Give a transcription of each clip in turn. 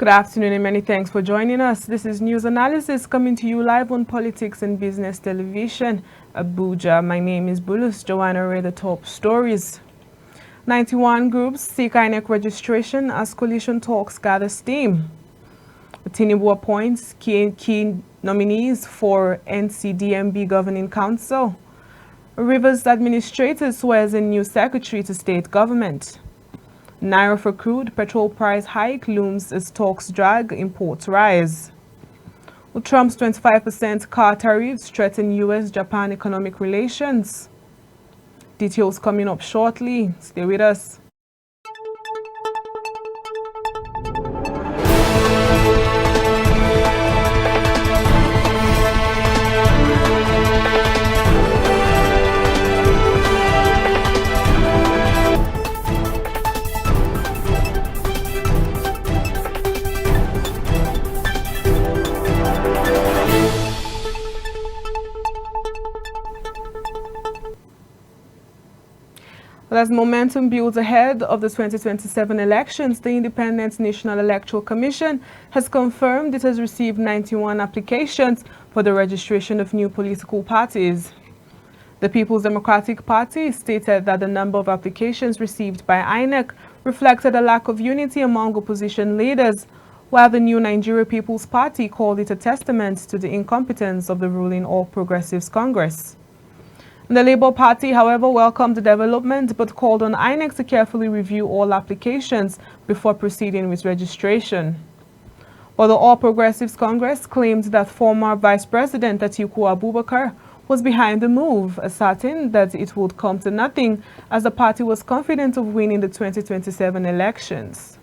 afternoon and many thanks for joining us. This is News Analysis coming to you live on Politics and Business Television, Abuja. My name is Bulus. Joanna read the top stories. 91 groups seek INEC registration as coalition talks gather steam. Tinubu appoints key nominees for NCDMB Governing Council. Rivers Administrator swears in new secretary to state government. Naira for crude, petrol price hike looms as talks drag, imports rise. Trump's 25% car tariffs threaten U.S.-Japan economic relations. Details coming up shortly. Stay with us. Well, as momentum builds ahead of the 2027 elections, the Independent National Electoral Commission has confirmed it has received 91 applications for the registration of new political parties. The People's Democratic Party stated that the number of applications received by INEC reflected a lack of unity among opposition leaders, while the New Nigeria People's Party called it a testament to the incompetence of the ruling All Progressives Congress. The Labour Party, however, welcomed the development but called on INEC to carefully review all applications before proceeding with registration. But the All Progressives Congress claimed that former Vice President Atiku Abubakar was behind the move, asserting that it would come to nothing as the party was confident of winning the 2027 elections.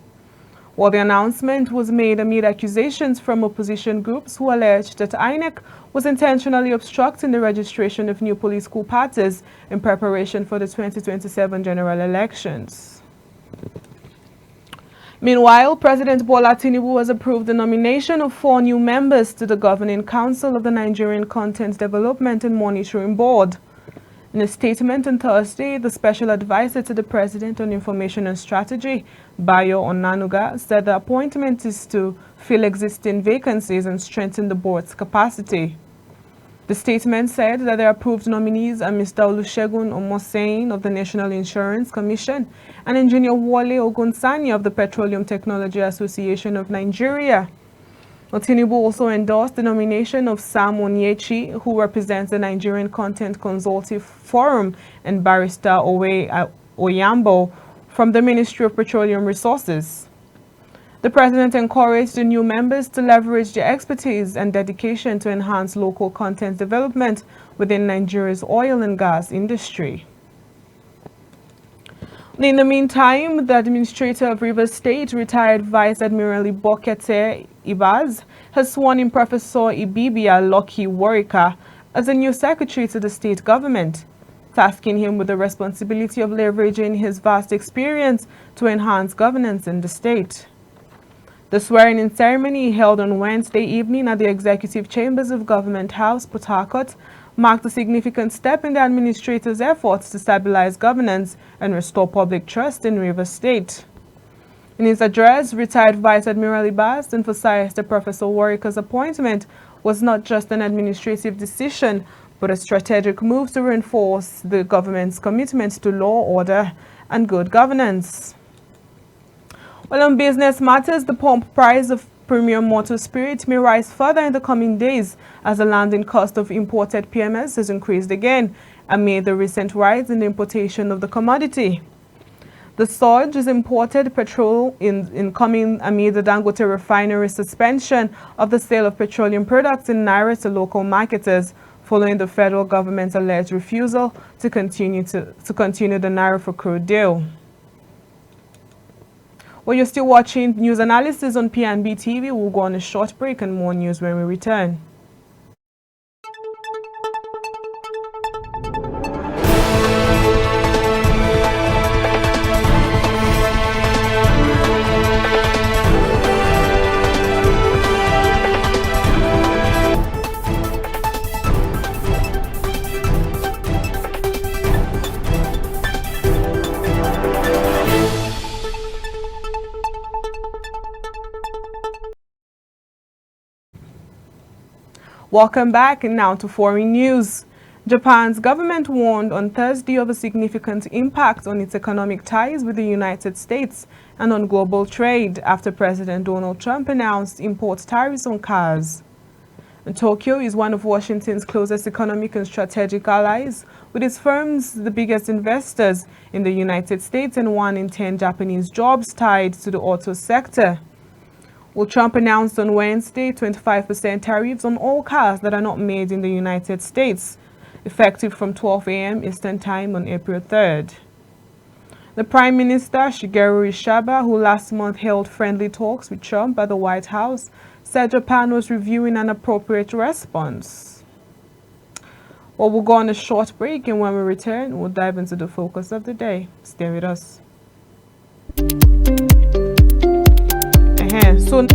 Well, the announcement was made amid accusations from opposition groups who alleged that INEC was intentionally obstructing the registration of new political parties in preparation for the 2027 general elections. Meanwhile, President Bola Tinubu has approved the nomination of 4 new members to the Governing Council of the Nigerian Content Development and Monitoring Board. In a statement on Thursday, the Special Advisor to the President on Information and Strategy, Bayo Onanuga, said the appointment is to fill existing vacancies and strengthen the board's capacity. The statement said that the approved nominees are Mr. Olusegun Omoseyin of the National Insurance Commission and Engineer Wole Ogunsanya of the Petroleum Technology Association of Nigeria. Tinubu also endorsed the nomination of Sam Onyechi, who represents the Nigerian Content Consultative Forum, and Barrister Owe Oyambo from the Ministry of Petroleum Resources. The President encouraged the new members to leverage their expertise and dedication to enhance local content development within Nigeria's oil and gas industry. In the meantime, the Administrator of Rivers State, retired Vice Admiral Ibokete Ibaz, has sworn in Professor Ibibia Lucky Warika as the new secretary to the state government, tasking him with the responsibility of leveraging his vast experience to enhance governance in the state. The swearing-in ceremony held on Wednesday evening at the Executive Chambers of Government House, Port Harcourt, marked a significant step in the administrator's efforts to stabilize governance and restore public trust in Rivers State. In his address, retired Vice Admiral Ibas emphasized that Professor Warika's appointment was not just an administrative decision, but a strategic move to reinforce the government's commitment to law, order, and good governance. Well, on business matters, the pump price of premium motor spirit may rise further in the coming days as the landing cost of imported PMS has increased again amid the recent rise in the importation of the commodity. The surge is imported petrol incoming amid the Dangote refinery suspension of the sale of petroleum products in Naira to local marketers, following the federal government's alleged refusal to continue the Naira for crude deal. Well, you're still watching News Analysis on P&B TV. We'll go on a short break and more news when we return. Welcome back, and now to foreign news. Japan's government warned on Thursday of a significant impact on its economic ties with the United States and on global trade after President Donald Trump announced import tariffs on cars. And Tokyo is one of Washington's closest economic and strategic allies, with its firms the biggest investors in the United States and 1 in 10 Japanese jobs tied to the auto sector. Well, Trump announced on Wednesday 25% tariffs on all cars that are not made in the United States, effective from 12 a.m. Eastern Time on April 3rd. The Prime Minister, Shigeru Ishaba, who last month held friendly talks with Trump at the White House, said Japan was reviewing an appropriate response. Well, we'll go on a short break, and when we return, we'll dive into the focus of the day. Stay with us. So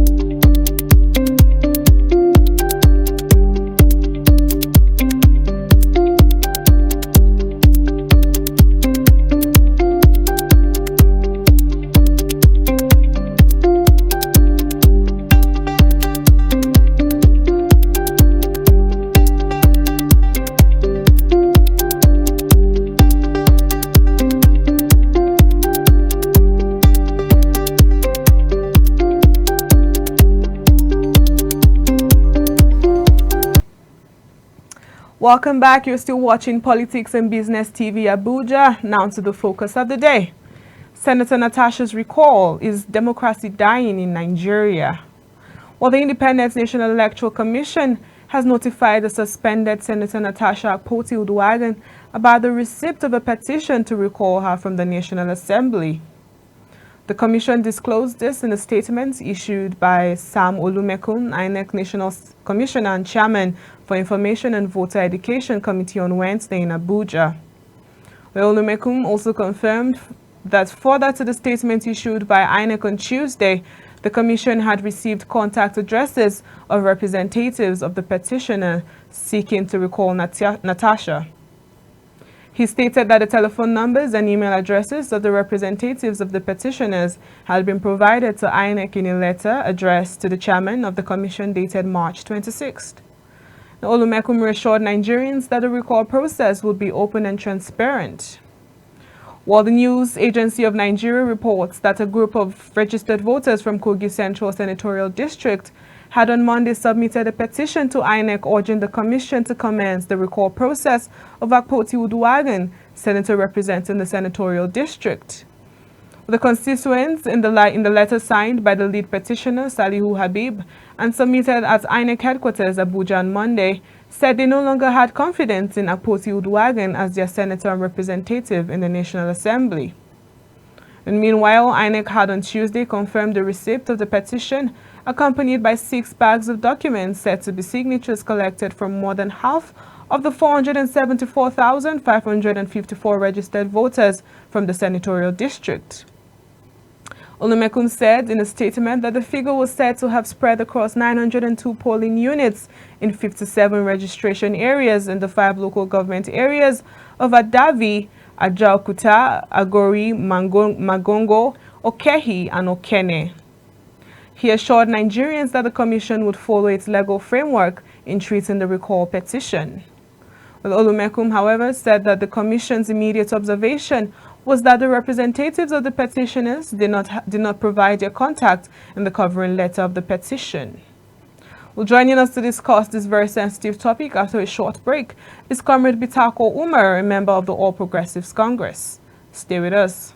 welcome back. You're still watching Politics and Business TV Abuja. Now to the focus of the day. Senator Natasha'S recall: is democracy dying in Nigeria? Well, the Independent National Electoral Commission has notified the suspended Senator Natasha Akpoti-Uduaghan about the receipt of a petition to recall her from the National Assembly. The Commission disclosed this in a statement issued by Sam Olumekun, INEC National Commissioner and Chairman for Information and Voter Education Committee on Wednesday in Abuja. Olumekun also confirmed that further to the statement issued by INEC on Tuesday, the Commission had received contact addresses of representatives of the petitioner seeking to recall Natasha. He stated that the telephone numbers and email addresses of the representatives of the petitioners had been provided to INEC in a letter addressed to the chairman of the commission dated March 26th. Olumekun assured Nigerians that the recall process would be open and transparent. While the News Agency of Nigeria reports that a group of registered voters from Kogi Central Senatorial District had on Monday submitted a petition to INEC urging the Commission to commence the recall process of Akpoti-Uduaghan, senator representing the senatorial district. The constituents in the letter signed by the lead petitioner, Salihu Habib, and submitted at INEC headquarters Abuja on Monday, said they no longer had confidence in Akpoti-Uduaghan as their senator and representative in the National Assembly. And meanwhile, INEC had on Tuesday confirmed the receipt of the petition, accompanied by 6 bags of documents said to be signatures collected from more than half of the 474,554 registered voters from the senatorial district. Olumekun said in a statement that the figure was said to have spread across 902 polling units in 57 registration areas in the 5 local government areas of Adavi, Ajaokuta, Agori, Magongo, Okehi, and Okene. He assured Nigerians that the Commission would follow its legal framework in treating the recall petition. Olumekun, however, said that the Commission's immediate observation was that the representatives of the petitioners did not provide their contact in the covering letter of the petition. Well, joining us to discuss this very sensitive topic after a short break is Comrade Bitako Umar, a member of the All Progressives Congress. Stay with us.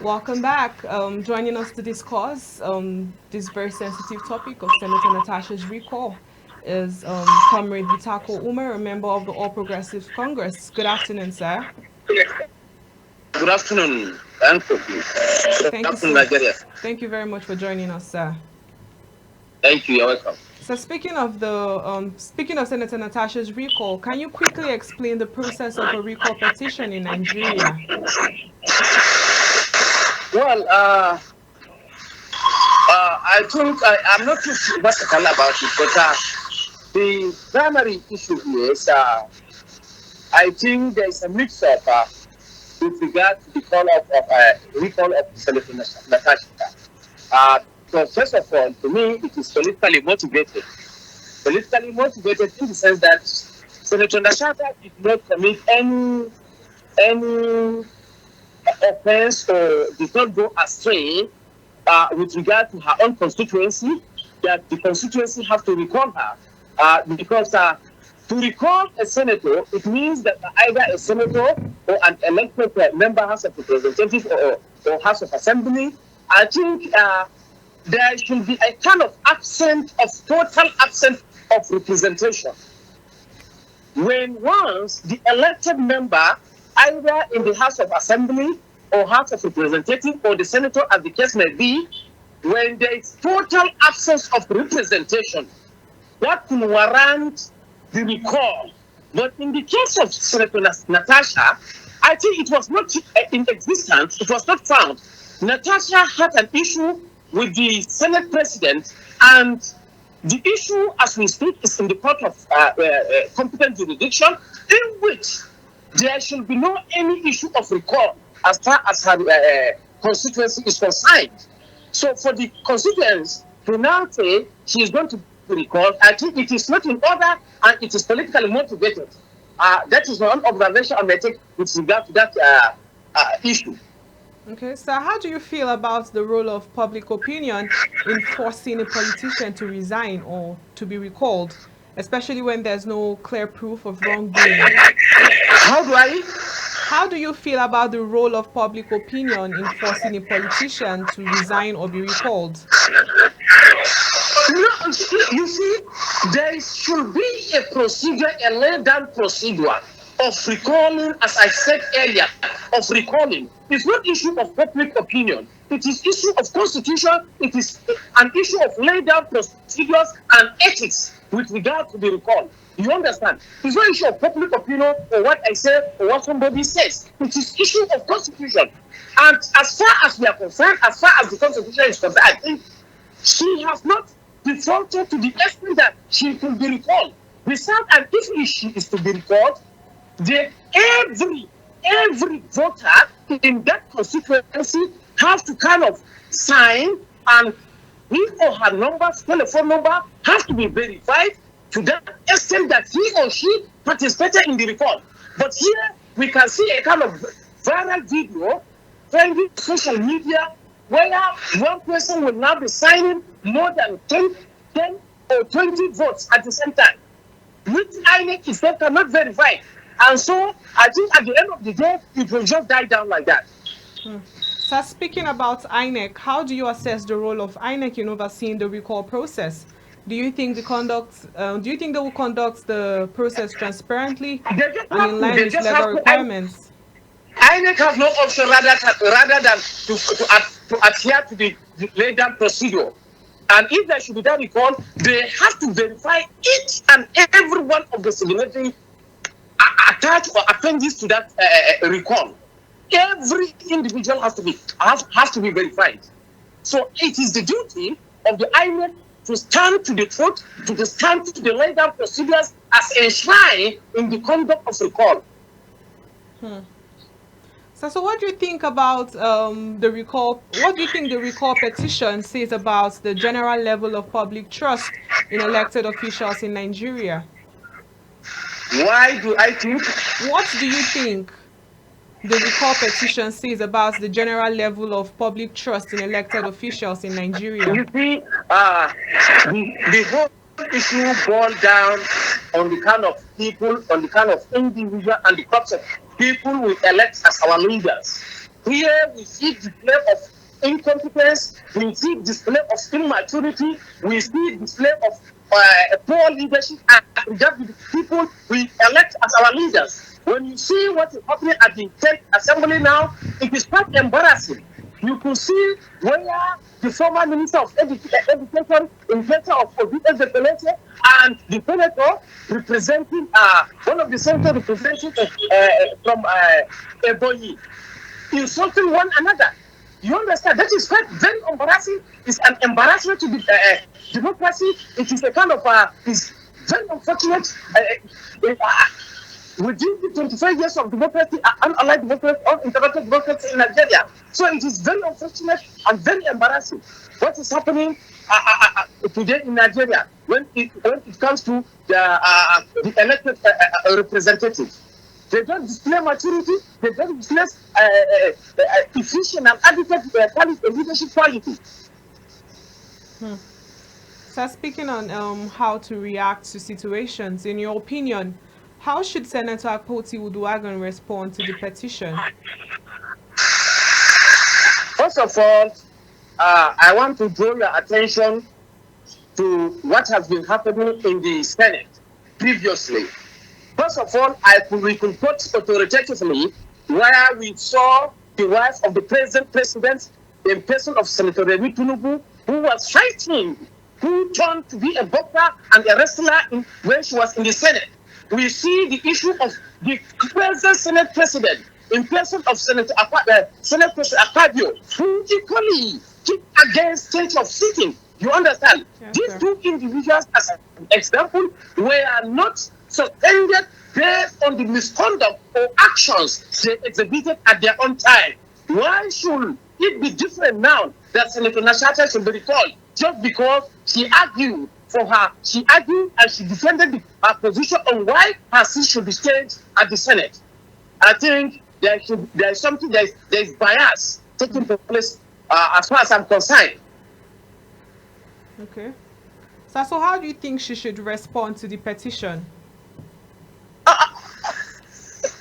Welcome back. Joining us to discuss this very sensitive topic of Senator Natasha'S recall is Comrade Vitako Umar, a member of the All Progressives Congress. Good afternoon, sir. Good afternoon. Thank you. Good Thank you afternoon, so. Nigeria. Thank you very much for joining us, sir. Thank you. You're welcome. So speaking of Senator Natasha'S recall, can you quickly explain the process of a recall petition in Nigeria? Well, I think I'm not too versatile about it, but the primary issue here is I think there is a mix-up with regard to the call of recall of Senator Natasha. So first of all, to me, it is politically motivated. Politically motivated in the sense that Senator Natasha did not commit any offense or did not go astray with regard to her own constituency, that the constituency have to recall her because to recall a senator, it means that either a senator or an elected member, House of Representatives or House of Assembly, I think there should be a kind of total absence of representation. When once the elected member, either in the House of Assembly or House of Representatives or the Senator, as the case may be, when there is total absence of representation, that will warrant the recall. But in the case of Senator Natasha, I think it was not in existence, it was not found. Natasha had an issue with the Senate President, and the issue, as we speak, is in the court of competent jurisdiction, in which there should be no any issue of recall as far as her constituency is concerned. So for the constituents to now say she is going to be recalled, I think it is not in order and it is politically motivated. That is one observation I may take with regard to that issue. Okay, so how do you feel about the role of public opinion in forcing a politician to resign or to be recalled, especially when there's no clear proof of wrongdoing? How do I? How do you feel about the role of public opinion in forcing a politician to resign or be recalled? No, you see, there should be a procedure, a laid down procedure of recalling, as I said earlier, of recalling. It's not issue of public opinion. It is issue of constitution. It is an issue of laid down procedures and ethics with regard to the recall. You understand? It's not issue of public opinion or what I say or what somebody says. It is issue of constitution. And as far as we are concerned, as far as the constitution is concerned, I think she has not defaulted to the extent that she could be recalled. Without, and if she is to be recalled, then every voter in that constituency has to kind of sign, and his or her telephone number has to be verified to that extent that he or she participated in the recall. But here we can see a kind of viral video trending social media where one person will now be signing more than 10 or 20 votes at the same time, which INEC itself cannot verify. And so I think at the end of the day, it will just die down like that. So speaking about INEC, how do you assess the role of INEC in overseeing the recall process? Do you think they will conduct the process transparently and in line with legal requirements? INEC has no option rather than to adhere to the laid down procedure. And if there should be that recall, they have to verify each and every one of the signatories attached or appendix to that recall. Every individual has to be verified. So it is the duty of the INEC to stand to the truth, to stand to the laid down procedures as enshrined in the conduct of recall. So what do you think about the recall? What do you think the recall petition says about the general level of public trust in elected officials in Nigeria? Why do I think? What do you think the recall petition says about the general level of public trust in elected officials in Nigeria? You see, the whole issue boiled down on the kind of people, on the kind of individual and the types of people we elect as our leaders. Here we see display of incompetence, we see display of immaturity, we see display of poor leadership and regard with the people we elect as our leaders. When you see what is happening at the 10th Assembly now, it is quite embarrassing. You could see where the former Minister of Education, Inspector of Obedience Declaration, and the Senator representing one of the senators representing from Ebonyi insulting one another. You understand? That is quite very embarrassing. It's an embarrassment to the democracy. It is a kind of it's very unfortunate. Within the 25 years of democracy, unallied democracy, or international democracy in Nigeria. So it is very unfortunate and very embarrassing what is happening today in Nigeria when it comes to the elected representatives. They don't display maturity. They don't display efficient and adequate leadership quality. So speaking on how to react to situations, in your opinion, how should Senator Akpoti Uduaghan respond to the petition? First of all, I want to draw your attention to what has been happening in the Senate previously. First of all, we could quote authoritatively where we saw the wife of the present president in person of Senator Remi Tinubu, who was fighting, who turned to be a boxer and a wrestler when she was in the Senate. We see the issue of the present Senate president in person of Senate President Akpabio, who equally kicked against change of sitting. You understand? Yes, These sir. two individuals, as an example, were not suspended based on the misconduct or actions they exhibited at their own time. Why should it be different now that Senator Natasha'S should be recalled just because she argued she argued and she defended her position on why her seat should be changed at the Senate? I think there is bias taking place as far as I'm concerned. Okay. So how do you think she should respond to the petition?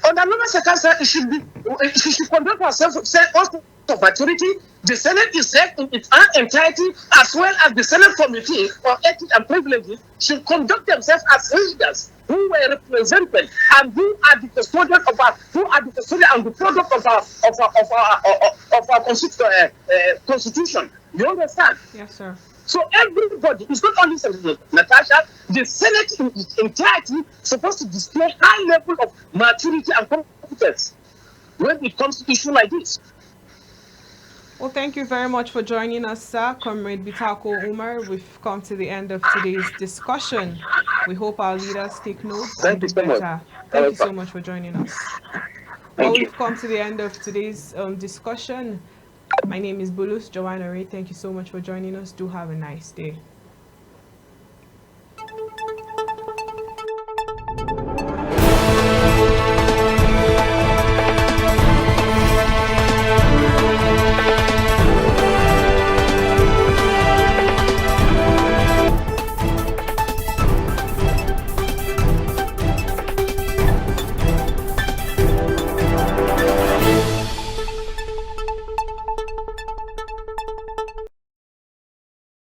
Under normal circumstances, she should conduct herself also of maturity. The Senate is set in its own entirety, as well as the Senate Committee on Ethics and Privileges should conduct themselves as leaders who were represented and who are the custodian of and the product of our constitution. You understand? Yes, sir. So everybody, it's not only Senator Natasha, the Senate in its entirety is supposed to display high level of maturity and competence when it comes to issues like this. Well, thank you very much for joining us, sir. Comrade Bitako Umar, we've come to the end of today's discussion. We hope our leaders take notes and Thank do you so much. better. Thank you so much for joining us. Well, Thank you. we've come to the end of today's discussion. My name is Bulus Joanna Ray. Thank you so much for joining us. Do have a nice day.